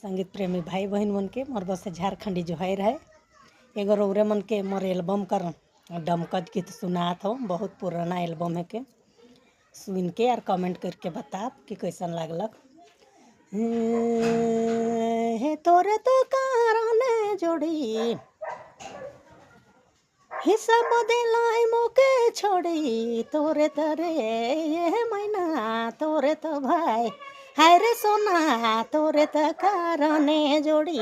संगीत प्रेमी भाई बहन मन के मोर बस झारखंडी जोहार है। एगो रौरे मन के मोर एल्बम कर डमकत गीत सुनात हो। बहुत पुराना एल्बम है के सुन के और कमेंट करके बताप कि कैसन लागलक। हे तोरे तो कारणे जोड़ी हिसाब दिलाई मोके छोड़ी तोरे तरे ये मैना तोरे तो भाई हाय रे सोना तोरे तो कारणे जोड़ी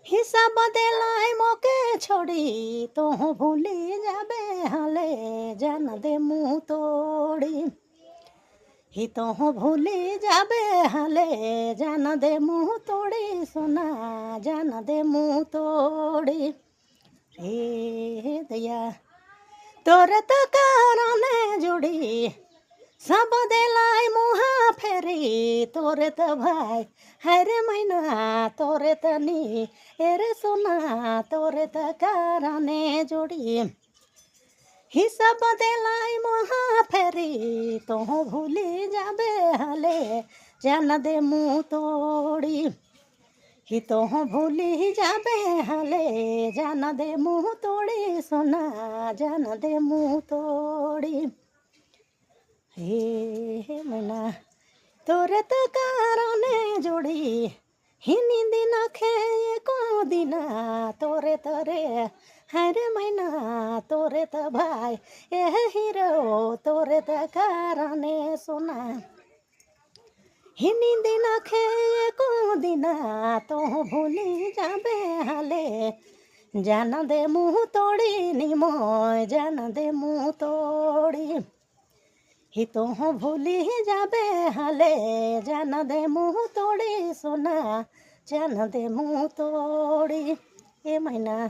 हिसाब दिलाई मोके छोड़ी तो भूली जाबे हले जान दे मुँह तोड़ी ही तो भूली जाबे हले जान दे मुँह तोड़ी सोना जान दे मुँह तोड़ी रे दया तोरे तो कारणे जुड़ी सब दिलाई मुहा फेरी तोरे तो भाई हरे मैना तोरे तनी एरे सोना तोरे तो कारणे जुड़ी ही सब दिलाई मुहा फेरी तो भूली जाबे हले जान दे मुँह तोड़ी ही तो भूली जाबे हले जान दे मुँह तोड़ी सोना जान दे मुँह तोड़ी हे मैना तोरे तो कारणे जोड़ी हिनी दिन खे को दिना तोरे तरे हरे मैना तोरे तो भाई ए हीरो तोरे तो कारणे सोना हिनी दिन खे को दिना तो भूली जाबे हले जान दे मुँह तोड़ी निमो जान दे मुँह तोड़ी ही तो भूली जाबे हले जान दे मुँह तोड़ी सोना जान दे मुँह तोड़ी ए मैना।